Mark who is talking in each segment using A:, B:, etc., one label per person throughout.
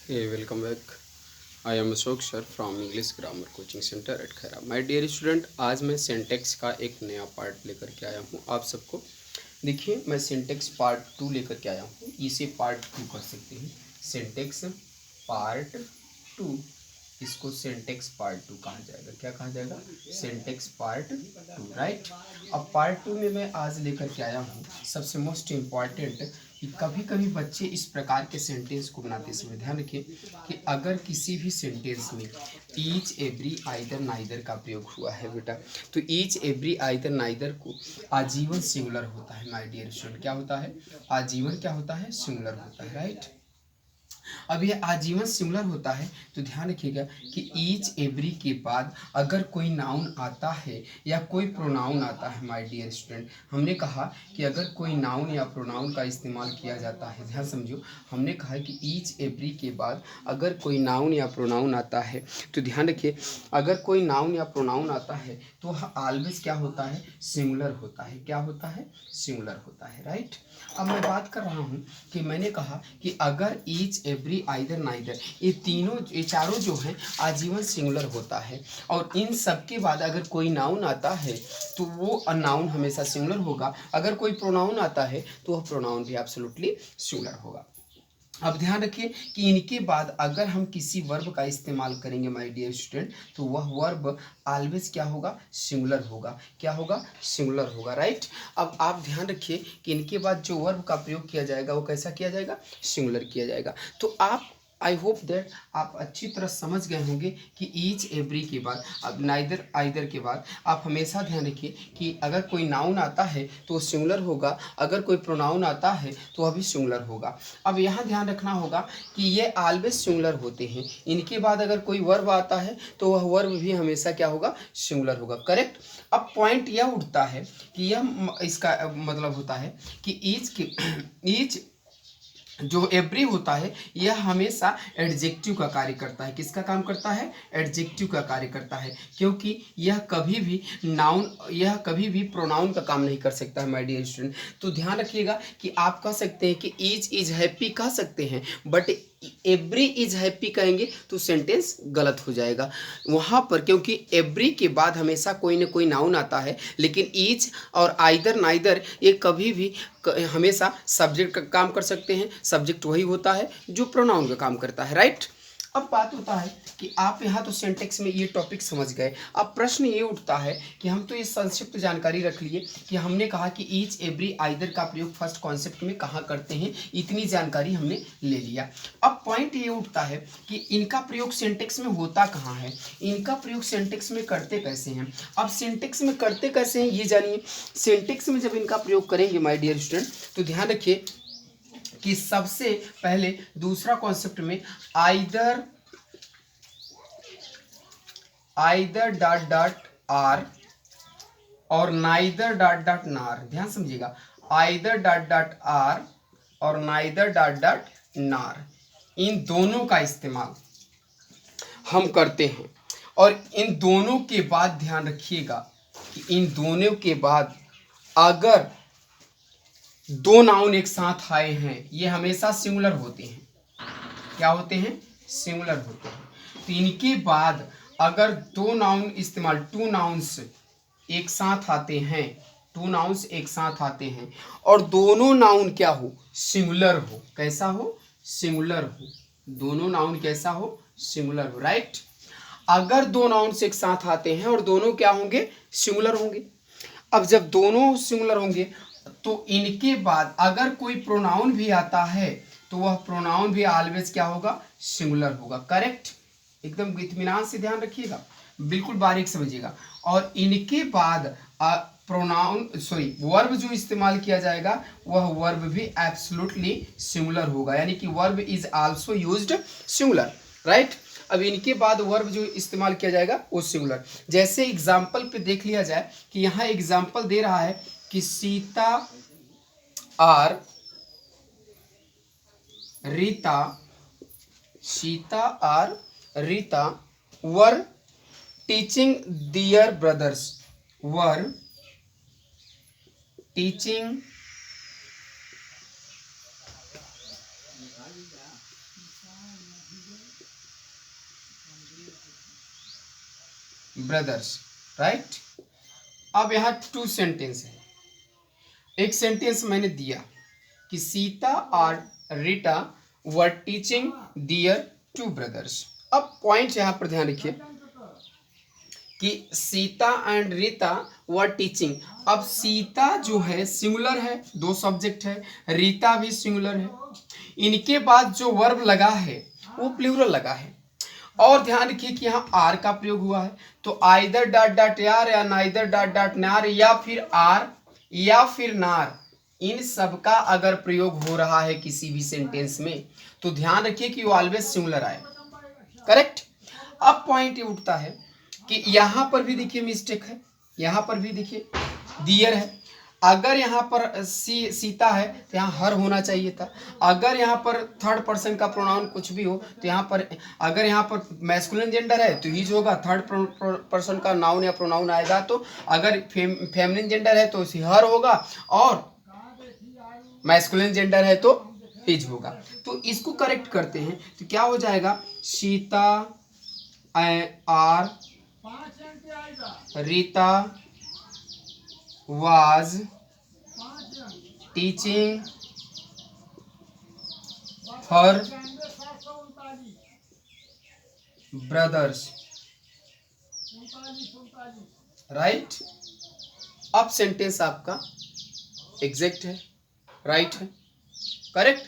A: Hey, welcome back. I am Ashok sir from English grammar coaching centre at Khaira. My dear student, आज मैं syntax का एक नया part लेकर के आया हूँ आप सबको। देखिए, मैं सिंटेक्स पार्ट 2 लेकर के आया हूँ। इसे पार्ट 2 कर सकते हैं। सिंटेक्स पार्ट 2, इसको सिंटेक्स पार्ट 2 कहा जाएगा। क्या कहा जाएगा? Syntax part 2, right. अब पार्ट 2 में मैं आज लेकर के आया हूँ सबसे मोस्ट इम्पॉर्टेंट कि कभी कभी बच्चे इस प्रकार के सेंटेंस को बनाते समय ध्यान रखिए कि अगर किसी भी सेंटेंस में ईच एवरी आइदर नाइदर का प्रयोग हुआ है बेटा, तो ईच एवरी आइदर नाइदर को आजीवन सिंगुलर होता है। माय डियर स्टूडेंट, क्या होता है? आजीवन क्या होता है? सिंगुलर होता है, राइट। अब ये आजीवन सिंगुलर होता है तो ध्यान रखिएगा कि ईच एवरी के बाद अगर कोई नाउन आता है या कोई प्रोनाउन आता है, माय डियर स्टूडेंट, हमने कहा कि अगर कोई नाउन या प्रोनाउन का इस्तेमाल किया जाता है, ध्यान समझो, हमने कहा कि ईच एवरी के बाद अगर कोई नाउन या प्रोनाउन आता है तो ध्यान रखिए, अगर कोई नाउन या प्रोनाउन आता है तो वह ऑलवेज क्या होता है? सिंगुलर होता है। क्या होता है? सिंगुलर होता है, राइट। अब मैं बात कर रहा हूँ कि मैंने कहा कि अगर ईच एवरी आइदर नाइदर, ये चारों जो हैं आजीवन सिंगुलर होता है, और इन सब के बाद अगर कोई नाउन आता है तो वो नाउन हमेशा सिंगुलर होगा। अगर कोई प्रोनाउन आता है तो वह प्रोनाउन भी एब्सोल्युटली सिंगुलर होगा। अब ध्यान रखिए कि इनके बाद अगर हम किसी वर्ब का इस्तेमाल करेंगे माय डियर स्टूडेंट, तो वह वर्ब ऑलवेज क्या होगा? सिंगुलर होगा। क्या होगा? सिंगुलर होगा, राइट। अब आप ध्यान रखिए कि इनके बाद जो वर्ब का प्रयोग किया जाएगा वो कैसा किया जाएगा? सिंगुलर किया जाएगा। तो आप, आई होप दैट आप अच्छी तरह समझ गए होंगे कि ईच एवरी के बाद, अब नाइदर आइदर के बाद आप हमेशा ध्यान रखिए कि अगर कोई नाउन आता है तो वो सिंगुलर होगा, अगर कोई प्रोनाउन आता है तो वह भी सिंगुलर होगा। अब यहाँ ध्यान रखना होगा कि ये ऑलवेज सिंगुलर होते हैं। इनके बाद अगर कोई वर्ब आता है तो वह वर्ब भी हमेशा क्या होगा? सिंगुलर होगा, करेक्ट। अब पॉइंट यह उठता है कि यह इसका मतलब होता है कि ईच जो एवरी होता है यह हमेशा एडजेक्टिव का कार्य करता है। किसका काम करता है? एडजेक्टिव का कार्य करता है, क्योंकि यह कभी भी नाउन, यह कभी भी प्रोनाउन का काम नहीं कर सकता है, माय डियर स्टूडेंट। तो ध्यान रखिएगा कि आप कह सकते हैं कि ईज इज हैप्पी कह सकते हैं, बट एवरी इज हैप्पी कहेंगे तो सेंटेंस गलत हो जाएगा वहाँ पर, क्योंकि एवरी के बाद हमेशा कोई ना कोई नाउन आता है, लेकिन ईच और आइदर नाइदर ये कभी भी हमेशा सब्जेक्ट का काम कर सकते हैं। सब्जेक्ट वही होता है जो प्रोनाउन का काम करता है, राइट। अब बात होता है कि आप यहाँ तो सेंटेक्स में ये टॉपिक समझ गए। अब प्रश्न ये उठता है कि हम तो ये संक्षिप्त जानकारी रख लिए कि हमने कहा कि ईच एवरी आइदर का प्रयोग फर्स्ट कॉन्सेप्ट में कहाँ करते हैं, इतनी जानकारी हमने ले लिया। अब पॉइंट ये उठता है कि इनका प्रयोग सेंटेक्स में होता कहाँ है, इनका प्रयोग सेंटेक्स में करते कैसे हैं। अब सेंटेक्स में करते कैसे हैं ये जानिए। सेंटेक्स में जब इनका प्रयोग करेंगे माय डियर स्टूडेंट, तो ध्यान रखिए कि सबसे पहले दूसरा कॉन्सेप्ट में आइदर डॉट डॉट आर और नाइदर डॉट डॉट नार, ध्यान समझिएगा, आइदर डॉट डॉट आर और नाइदर डॉट डॉट नार, इन दोनों का इस्तेमाल हम करते हैं। और इन दोनों के बाद ध्यान रखिएगा कि इन दोनों के बाद अगर दो नाउन एक साथ आए हैं ये हमेशा सिंगुलर होते हैं। क्या होते हैं? सिंगुलर होते हैं। तो इनके बाद अगर दो नाउन इस्तेमाल, टू नाउन्स एक साथ आते हैं, टू नाउन्स एक साथ आते हैं और दोनों नाउन क्या हो? सिंगुलर हो। कैसा हो? सिंगुलर हो। दोनों नाउन कैसा हो? सिंगुलर हो, राइट। अगर दो नाउन्स एक साथ आते हैं और दोनों क्या होंगे? सिंगुलर होंगे। अब जब दोनों सिंगुलर होंगे तो इनके बाद अगर कोई प्रोनाउन भी आता है तो वह प्रोनाउन भी ऑलवेज क्या होगा? सिंगुलर होगा, करेक्ट। एकदम इत्मीनान से ध्यान रखिएगा, बिल्कुल बारीक समझिएगा। और इनके बाद प्रोनाउन वर्ब जो इस्तेमाल किया जाएगा वह वर्ब भी एब्सोल्युटली सिंगुलर होगा, यानी कि verb is also used singular, right. अब इनके बाद वर्ब जो इस्तेमाल किया जाएगा वो सिंगुलर। जैसे एग्जाम्पल पे देख लिया जाए कि यहाँ एग्जाम्पल दे रहा है कि Sita or Rita, Sita or Rita were teaching their brothers, were teaching brothers, right. अब यहाँ 2 सेंटेंस है। एक सेंटेंस मैंने दिया कि सीता और Rita were teaching their 2 brothers. अब पॉइंट यहाँ पर ध्यान रखिए कि Sita and Rita were teaching. अब सीता जो है सिंगुलर है, 2 सब्जेक्ट है, रीता भी सिंगुलर है। इनके बाद जो वर्ब लगा है वो प्लूरल लगा है। और ध्यान रखिए कि यहाँ आर का प्रयोग हुआ है, तो आइदर डॉट डॉट यार या नाइदर डॉट डॉट नार या फिर आर या फिर नार, इन सब का अगर प्रयोग हो रहा है किसी भी सेंटेंस में तो ध्यान रखिए कि वो ऑलवेज सिंगुलर आए, करेक्ट। अब पॉइंट ये उठता है कि यहाँ पर भी देखिए मिस्टेक है, यहाँ पर भी देखिए दियर है। अगर यहाँ पर सीता है तो यहाँ हर होना चाहिए था। अगर यहाँ पर थर्ड पर्सन का प्रोनाउन कुछ भी हो तो यहाँ पर, अगर यहाँ पर मैस्कुलिन जेंडर है तो हीज होगा, थर्ड पर्सन का नाउन या प्रोनाउन आएगा तो। अगर फेमिनिन जेंडर है तो हर होगा, और मैस्कुलिन जेंडर है तो हिज होगा। तो इसको करेक्ट करते हैं तो क्या हो जाएगा, Sita or Rita was teaching her brothers, right. अब सेंटेंस आपका एग्जैक्ट है, राइट है, करेक्ट।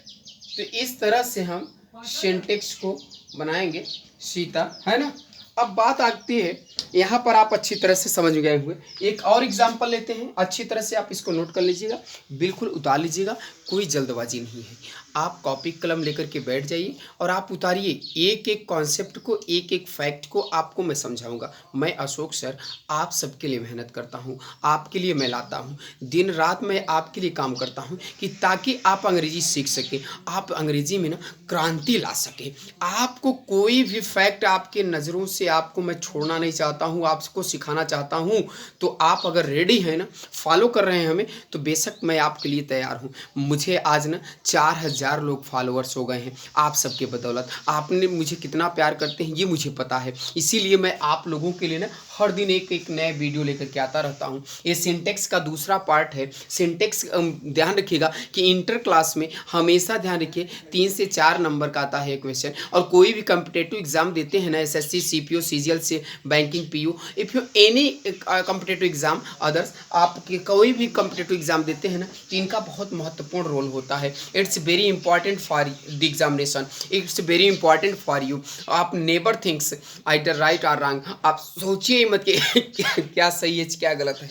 A: तो इस तरह से हम सिंटेक्स को बनाएंगे, सीता, है ना। अब बात आती है, यहाँ पर आप अच्छी तरह से समझ गए हुए। एक और एग्जाम्पल लेते हैं, अच्छी तरह से आप इसको नोट कर लीजिएगा, बिल्कुल उतार लीजिएगा, कोई जल्दबाजी नहीं है। आप कॉपी कलम लेकर के बैठ जाइए और आप उतारिए एक एक कॉन्सेप्ट को, एक एक फैक्ट को आपको मैं समझाऊंगा। मैं अशोक सर आप सबके लिए मेहनत करता हूं, आपके लिए मैं लाता हूं, दिन रात मैं आपके लिए काम करता हूं कि ताकि आप अंग्रेजी सीख सकें, आप अंग्रेजी में ना क्रांति ला सकें। आपको कोई भी फैक्ट आपके नज़रों से आपको मैं छोड़ना नहीं चाहता हूँ, आपको सिखाना चाहता हूँ। तो आप अगर रेडी हैं ना, फॉलो कर रहे हैं हमें, तो बेशक मैं आपके लिए तैयार हूँ। मुझे आज ना 4000 लोग फॉलोअर्स हो गए हैं आप सबके बदौलत। आपने मुझे कितना प्यार करते हैं ये मुझे पता है, इसीलिए मैं आप लोगों के लिए ना हर दिन एक एक नए वीडियो लेकर के आता रहता हूँ। ये सिंटेक्स का दूसरा पार्ट है। सिंटेक्स ध्यान रखिएगा कि इंटर क्लास में हमेशा ध्यान रखिए 3 से 4 नंबर का आता है क्वेश्चन। और कोई भी कम्पिटेटिव एग्जाम देते हैं ना, एसएससी, सीपीओ, सीजीएल से banking, PU, if you any competitive exam others, आपके कोई भी कम्पिटेटिव एग्जाम देते हैं ना, तो इनका बहुत महत्वपूर्ण रोल होता है। It's very important for the examination, it's very important for you. आप नेवर थिंक्स आइदर राइट और रॉन्ग, आप सोचिए मत कि क्या सही है क्या गलत है।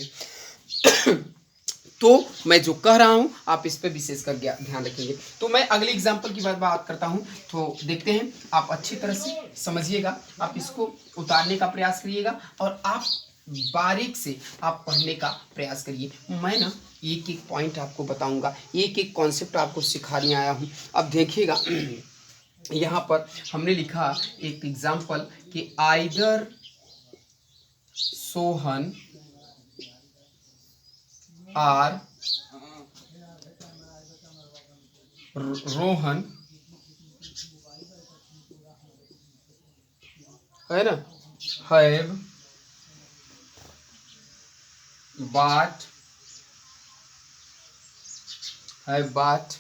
A: तो मैं जो कह रहा हूं आप इस पर विशेषकर ध्यान रखेंगे। तो मैं अगले एग्जाम्पल की बात करता हूं, तो देखते हैं, आप अच्छी तरह से समझिएगा, आप इसको उतारने का प्रयास करिएगा और आप बारीक से आप पढ़ने का प्रयास करिए। मैं ना एक एक पॉइंट आपको बताऊंगा, एक एक कॉन्सेप्ट आपको सिखाने आया हूं। अब देखिएगा यहाँ पर हमने लिखा एक एग्जाम्पल कि आइदर सोहन आर रोहन, है ना, have bought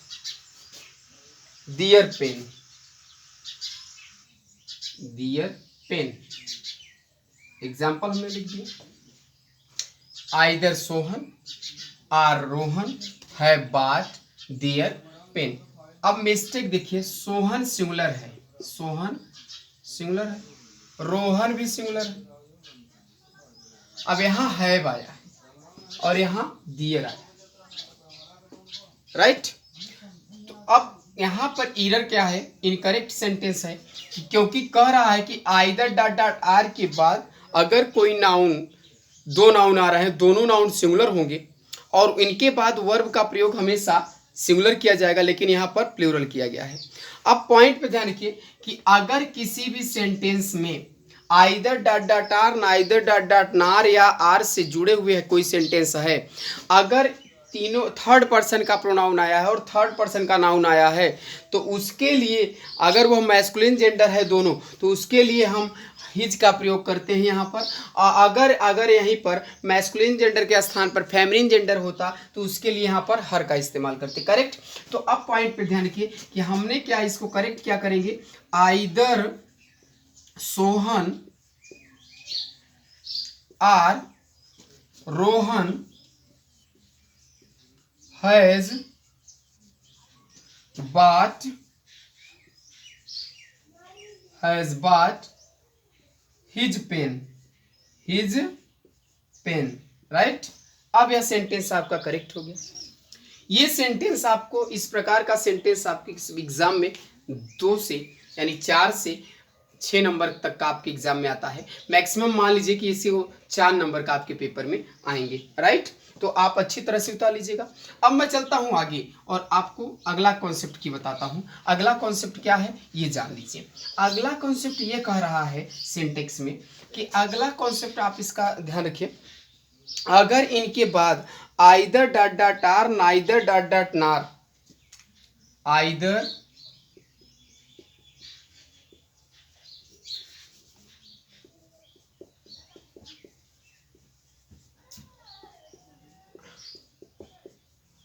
A: their pen। Example हमने लिख दिया, आइदर सोहन और Rohan have bought their pen। अब मिस्टेक देखिए, सोहन सिंगुलर है, सोहन सिंगुलर है, रोहन भी सिंगुलर है। अब यहाँ हैव आया और यहाँ दियर आया, राइट। तो अब यहाँ पर एरर क्या है, इनकरेक्ट सेंटेंस है, क्योंकि कह रहा है कि आइदर डॉट डॉट आर के बाद अगर कोई नाउन, 2 नाउन आ रहे हैं, दोनों नाउन सिंगुलर होंगे और इनके बाद वर्ब का प्रयोग हमेशा सिंगुलर किया जाएगा, लेकिन यहाँ पर प्लूरल किया गया है। अब पॉइंट पे ध्यान रखिए कि अगर किसी भी सेंटेंस में either dot dot or, neither dot dot नार या आर से जुड़े हुए है कोई सेंटेंस है, अगर तीनों थर्ड पर्सन का प्रोनाउन आया है और थर्ड पर्सन का नाउन आया है, तो उसके लिए अगर वह मैस्कुलिन जेंडर है दोनों, तो उसके लिए हम हिज का प्रयोग करते हैं यहाँ पर। अगर अगर यहीं पर मैस्कुलिन जेंडर के स्थान पर फेमिनिन जेंडर होता तो उसके लिए यहाँ पर हर का इस्तेमाल करते। करेक्ट। तो अब पॉइंट पे ध्यान रखिए कि हमने क्या इसको करेक्ट क्या करेंगे, either Sohan or Rohan has bought his pen, right. अब यह सेंटेंस आपका करेक्ट हो गया। ये सेंटेंस आपको इस प्रकार का सेंटेंस आपके एग्जाम में 2 से यानी 4 से 6 नंबर तक का आपके एग्जाम में आता है। मैक्सिमम मान लीजिए कि इसी वो 4 नंबर का आपके पेपर में आएंगे, राइट। तो आप अच्छी तरह से उतार लीजिएगा। अब मैं चलता हूं आगे और आपको अगला कॉन्सेप्ट की बताता हूं। अगला कॉन्सेप्ट क्या है ये जान लीजिए। अगला कॉन्सेप्ट ये कह रहा है सिंटेक्स में कि अगला कॉन्सेप्ट आप इसका ध्यान रखिए, अगर इनके बाद either dot dot or neither dot dot nor, either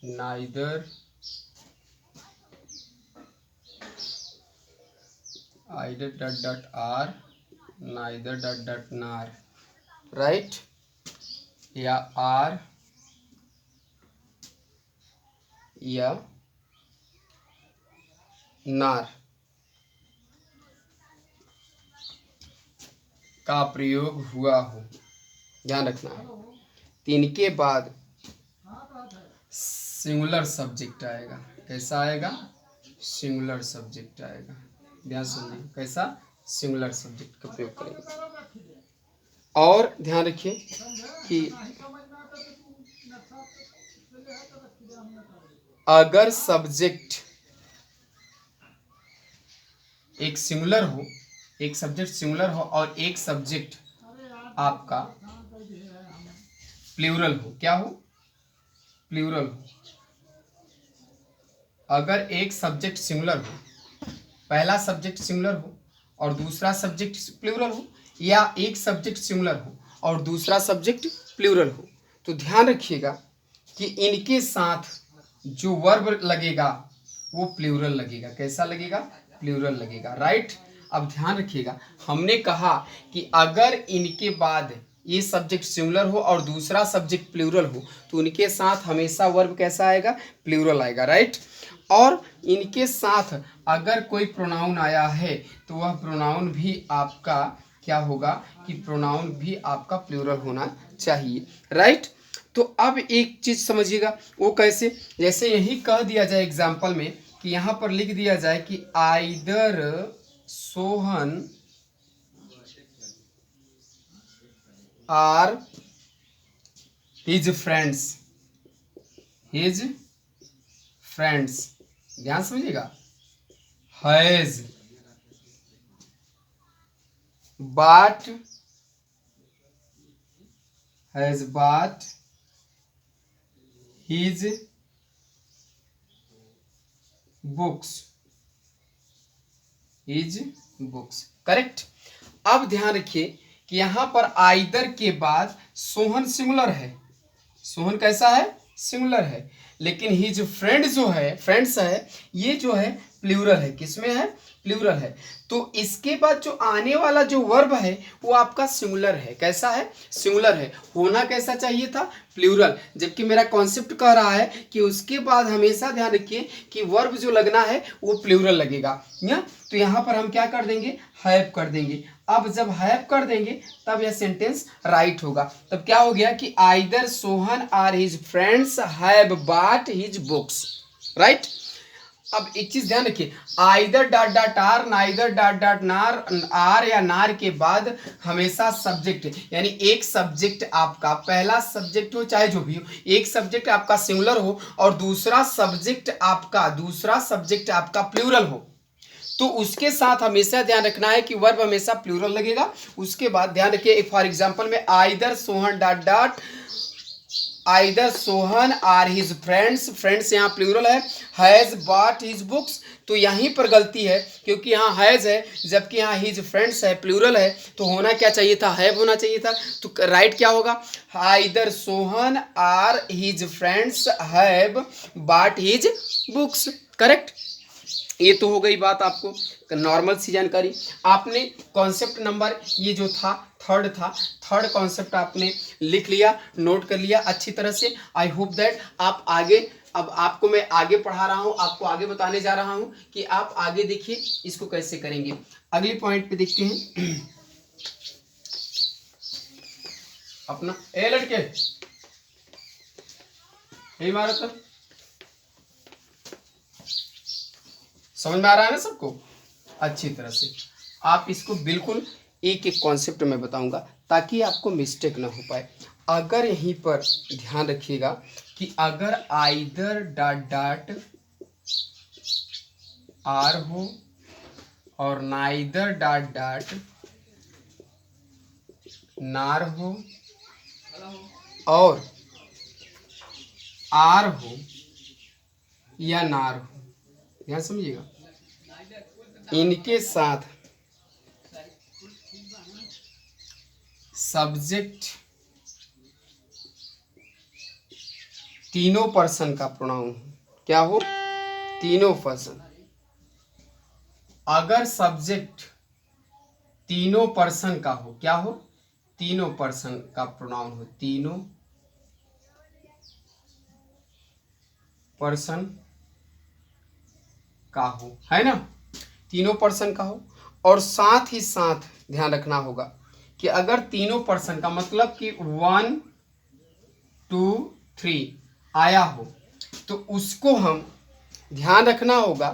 A: neither either dot dot r neither dot dot nar, right, या r या नार का प्रयोग हुआ हो, ध्यान रखना है। तीन के बाद सिंगुलर सब्जेक्ट आएगा। कैसा आएगा, सिंगुलर सब्जेक्ट आएगा। ध्यान सुनिए, कैसा, सिंगुलर सब्जेक्ट का प्रयोग करेंगे। और ध्यान रखिए कि अगर सब्जेक्ट एक सिंगुलर हो, एक सब्जेक्ट सिंगुलर हो और एक सब्जेक्ट आपका प्लूरल हो, क्या हो, प्लूरल हो। अगर एक सब्जेक्ट सिंगुलर हो, पहला सब्जेक्ट सिंगुलर हो और दूसरा सब्जेक्ट प्लूरल हो, या एक सब्जेक्ट सिंगुलर हो और दूसरा सब्जेक्ट प्लूरल हो, तो ध्यान रखिएगा कि इनके साथ जो वर्ब लगेगा वो प्लूरल लगेगा। कैसा लगेगा, प्लूरल लगेगा, राइट। अब ध्यान रखिएगा, हमने कहा कि अगर इनके बाद ये सब्जेक्ट सिंगुलर हो और दूसरा सब्जेक्ट प्लूरल हो तो उनके साथ हमेशा वर्ब कैसा आएगा, प्लूरल आएगा, राइट। और इनके साथ अगर कोई प्रोनाउन आया है तो वह प्रोनाउन भी आपका क्या होगा कि प्रोनाउन भी आपका प्लूरल होना चाहिए, राइट। तो अब एक चीज समझिएगा, वो कैसे, जैसे यही कह दिया जाए एग्जाम्पल में कि यहाँ पर लिख दिया जाए कि either Sohan or his friends, ध्यान समझिएगा, has bought his books, correct. अब ध्यान रखिए कि यहां पर आइदर के बाद सोहन सिंगुलर है, सोहन कैसा है, सिंगुलर है, लेकिन हिज फ्रेंड्स है ये जो है प्लूरल है। किसमें है, प्लूरल है। तो इसके बाद जो आने वाला जो वर्ब है वो आपका सिंगुलर है। कैसा है, सिंगुलर है। होना कैसा चाहिए था, प्लूरल। जबकि मेरा कॉन्सेप्ट कह रहा है कि उसके बाद हमेशा ध्यान रखिए कि वर्ब जो लगना है वो प्लूरल लगेगा, या तो यहाँ पर हम क्या कर देंगे, हैव कर देंगे। अब जब हैव कर देंगे तब यह सेंटेंस राइट होगा। तब क्या हो गया कि either Sohan or his friends have bought his books, right. अब एक चीज ध्यान रखिए, either dot dot or neither dot dot nor, or या नार के बाद हमेशा सब्जेक्ट, यानी एक सब्जेक्ट आपका, पहला सब्जेक्ट हो चाहे जो भी हो, एक सब्जेक्ट आपका सिंगुलर हो और दूसरा सब्जेक्ट आपका प्लूरल हो, तो उसके साथ हमेशा ध्यान रखना है कि वर्ब हमेशा प्लूरल लगेगा। उसके बाद ध्यान रखिए, फॉर एग्जांपल में either Sohan dot dot either Sohan or his friends, friends यहाँ प्लूरल है, हैज़ बॉट हिज बुक्स, तो यहीं पर गलती है क्योंकि यहाँ हैज़ है जबकि यहाँ हिज फ्रेंड्स है, प्लूरल है, तो होना क्या चाहिए था, हैव होना चाहिए था। तो राइट क्या होगा, either Sohan or his friends have bought his books, correct. ये तो हो गई बात आपको नॉर्मल सी जानकारी। आपने कॉन्सेप्ट नंबर ये जो था थर्ड कॉन्सेप्ट आपने लिख लिया, नोट कर लिया अच्छी तरह से। आई होप दैट आप आगे, अब आपको मैं आगे पढ़ा रहा हूँ, आपको आगे बताने जा रहा हूँ कि आप आगे देखिए इसको कैसे करेंगे। अगली पॉइंट पे देखते हैं अपना, ए लड़के यही मारा था, समझ में आ रहा है ना सबको अच्छी तरह से। आप इसको बिल्कुल एक एक कॉन्सेप्ट में बताऊंगा ताकि आपको मिस्टेक ना हो पाए। अगर यहीं पर ध्यान रखिएगा कि अगर आइदर डॉट डॉट आर हो और नाइदर डॉट डॉट नार हो और आर हो या नार हो, ध्यान समझिएगा, इनके साथ सब्जेक्ट तीनों पर्सन का प्रोनाउन क्या हो, तीनों पर्सन। अगर सब्जेक्ट तीनों पर्सन का हो, क्या हो, तीनों पर्सन का प्रोनाउन हो, तीनों पर्सन का हो, है ना, तीनों पर्सन का हो। और साथ ही साथ ध्यान रखना होगा कि अगर तीनों पर्सन का मतलब कि 1 2 3 आया हो तो उसको हम ध्यान रखना होगा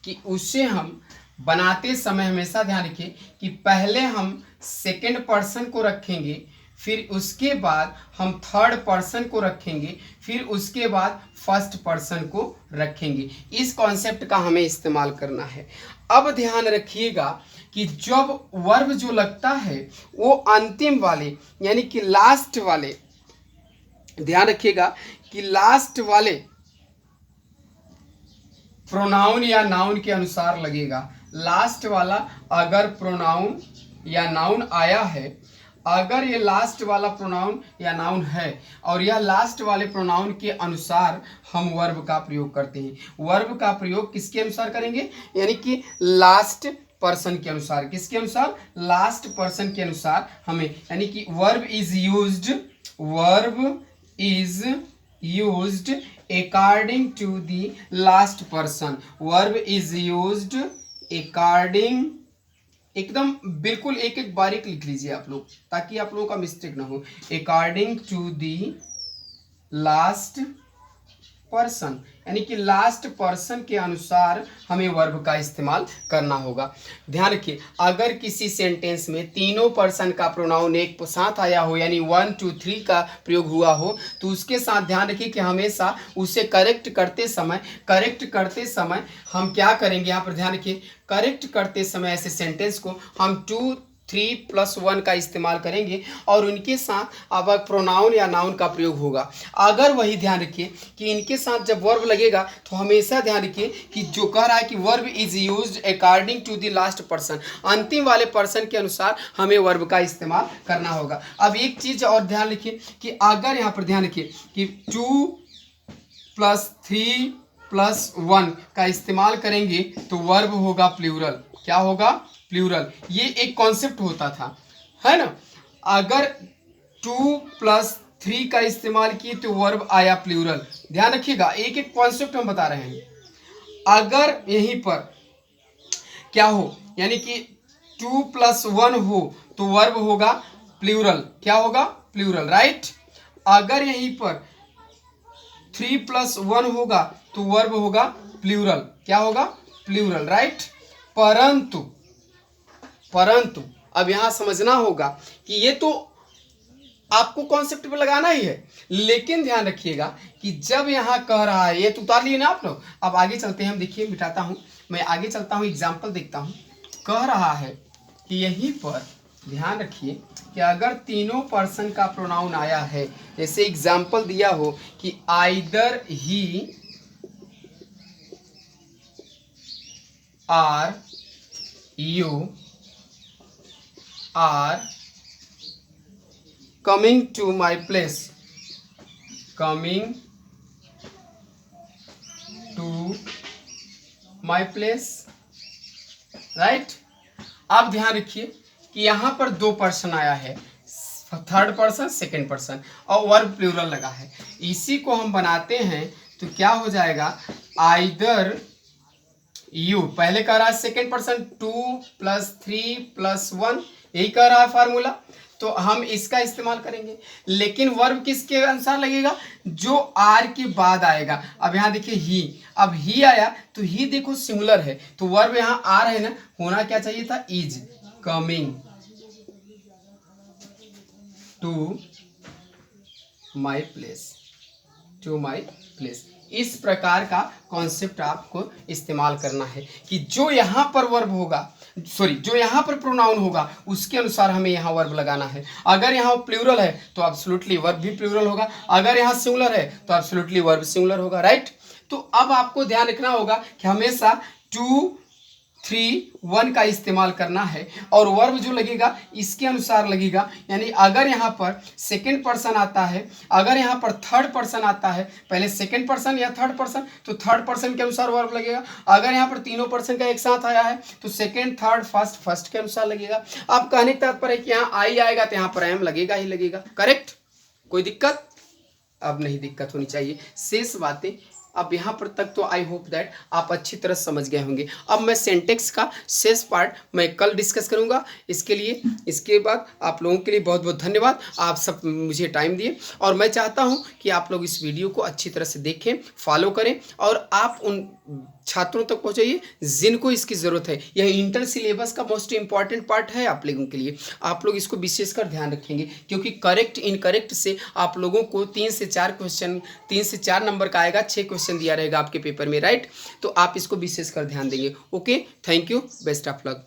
A: कि उसे हम बनाते समय हमेशा ध्यान रखिए कि पहले हम सेकंड पर्सन को रखेंगे, फिर उसके बाद हम थर्ड पर्सन को रखेंगे, फिर उसके बाद फर्स्ट पर्सन को रखेंगे। इस कॉन्सेप्ट का हमें इस्तेमाल करना है। अब ध्यान रखिएगा कि जब वर्ब जो लगता है वो अंतिम वाले यानी कि लास्ट वाले, ध्यान रखिएगा कि लास्ट वाले प्रोनाउन या नाउन के अनुसार लगेगा। लास्ट वाला अगर प्रोनाउन या नाउन आया है, अगर ये लास्ट वाला प्रोनाउन या नाउन है और यह लास्ट वाले प्रोनाउन के अनुसार हम वर्ब का प्रयोग करते हैं। वर्ब का प्रयोग किसके अनुसार करेंगे, यानी कि लास्ट पर्सन के अनुसार। किसके अनुसार, लास्ट पर्सन के अनुसार हमें, यानी कि verb is used according to the last person। Verb is used according, एकदम बिल्कुल एक एक बारीक लिख लीजिए आप लोग ताकि आप लोगों का मिस्टेक ना हो। according to the last person, यानी कि लास्ट पर्सन के अनुसार हमें वर्ब का इस्तेमाल करना होगा। ध्यान रखिए अगर किसी सेंटेंस में तीनों पर्सन का प्रोनाउन एक साथ आया हो यानी 1 2 3 का प्रयोग हुआ हो तो उसके साथ ध्यान रखिए कि हमेशा उसे करेक्ट करते समय हम क्या करेंगे, यहाँ पर ध्यान रखिए करेक्ट करते समय ऐसे सेंटेंस को हम 2 3 + 1 का इस्तेमाल करेंगे और उनके साथ अब प्रोनाउन या नाउन का प्रयोग होगा। अगर वही ध्यान रखिए कि इनके साथ जब वर्ब लगेगा तो हमेशा ध्यान रखिए कि जो कह रहा है कि verb is used according to the last person, अंतिम वाले पर्सन के अनुसार हमें वर्ब का इस्तेमाल करना होगा। अब एक चीज और ध्यान रखिए कि अगर यहाँ पर ध्यान रखिए कि 2 + 3 + 1 का इस्तेमाल करेंगे तो वर्ब होगा प्लूरल। क्या होगा, प्लूरल। ये एक कॉन्सेप्ट होता था, है ना। अगर 2 + 3 का इस्तेमाल किए तो वर्ब आया प्लूरल। ध्यान रखिएगा एक एक कॉन्सेप्ट हम बता रहे हैं। अगर यहीं पर क्या हो, यानी कि 2 + 1 हो तो वर्ब होगा प्लूरल। क्या होगा, प्लूरल, राइट। अगर यहीं पर 3 + 1 होगा तो वर्ब होगा प्लूरल। क्या होगा, प्लूरल, राइट। परंतु अब यहां समझना होगा कि ये तो आपको कॉन्सेप्ट पे लगाना ही है, लेकिन ध्यान रखिएगा कि जब यहां कह रहा है, ये तो उतार लिए ना आप लोग। अब आगे चलते हैं, हम देखिए मिटाता हूं, मैं आगे चलता हूं, एग्जाम्पल देखता हूं। कह रहा है कि यहीं पर ध्यान रखिए कि अगर तीनों पर्सन का प्रोनाउन आया है, जैसे एग्जाम्पल दिया हो कि either he or you are coming to my place, coming to my place, right. अब ध्यान रखिए कि यहाँ पर दो पर्सन आया है, थर्ड पर्सन सेकेंड पर्सन, और वर्ब प्लूरल लगा है। इसी को हम बनाते हैं तो क्या हो जाएगा, आइदर यू, पहले कह रहा है सेकेंड पर्सन 2 + 3 + 1, यही कह रहा है फार्मूला, तो हम इसका इस्तेमाल करेंगे। लेकिन वर्ब किसके अनुसार लगेगा, जो आर के बाद आएगा। अब यहाँ देखिए ही, अब ही आया तो ही देखो सिंगुलर है, तो वर्ब यहाँ आर है ना, होना क्या चाहिए था, is coming to my place, to my place. इस प्रकार का कॉन्सेप्ट आपको इस्तेमाल करना है कि जो यहाँ पर वर्ब होगा, सॉरी जो यहाँ पर प्रोनाउन होगा उसके अनुसार हमें यहाँ वर्ब लगाना है। अगर यहाँ प्लूरल है तो एब्सोल्युटली वर्ब भी प्लूरल होगा, अगर यहाँ सिंगुलर है तो एब्सोल्युटली वर्ब सिंगुलर होगा, राइट। तो अब आपको ध्यान रखना होगा कि हमेशा 2, 3, 1 का इस्तेमाल करना है, और वर्ब जो लगेगा इसके अनुसार लगेगा। यानी अगर यहाँ पर सेकेंड पर्सन आता है, अगर यहाँ पर थर्ड पर्सन आता है, पहले सेकेंड पर्सन या थर्ड पर्सन, तो थर्ड पर्सन के अनुसार वर्ब लगेगा। अगर यहाँ पर तीनों पर्सन का एक साथ आया है तो सेकेंड, थर्ड, फर्स्ट, फर्स्ट के अनुसार लगेगा। अब कहने का तात्पर्य है कि यहाँ आई आएगा तो यहाँ पर एम लगेगा ही लगेगा, करेक्ट। कोई दिक्कत? अब नहीं दिक्कत होनी चाहिए। शेष बातें अब यहाँ पर तक तो आई होप दैट आप अच्छी तरह समझ गए होंगे। अब मैं सेंटेक्स का शेष पार्ट मैं कल डिस्कस करूँगा। इसके बाद आप लोगों के लिए बहुत बहुत धन्यवाद, आप सब मुझे टाइम दिए, और मैं चाहता हूँ कि आप लोग इस वीडियो को अच्छी तरह से देखें, फॉलो करें, और आप उन छात्रों तक पहुँचाइए जिनको इसकी ज़रूरत है। यह इंटर सिलेबस का मोस्ट इंपॉर्टेंट पार्ट है आप लोगों के लिए। आप लोग इसको विशेषकर ध्यान रखेंगे, क्योंकि करेक्ट इनकरेक्ट से आप लोगों को 3 से 4 क्वेश्चन, 3 से 4 नंबर का आएगा, 6 क्वेश्चन दिया रहेगा आपके पेपर में, राइट। तो आप इसको विशेषकर ध्यान देंगे। Okay, thank you, best of luck.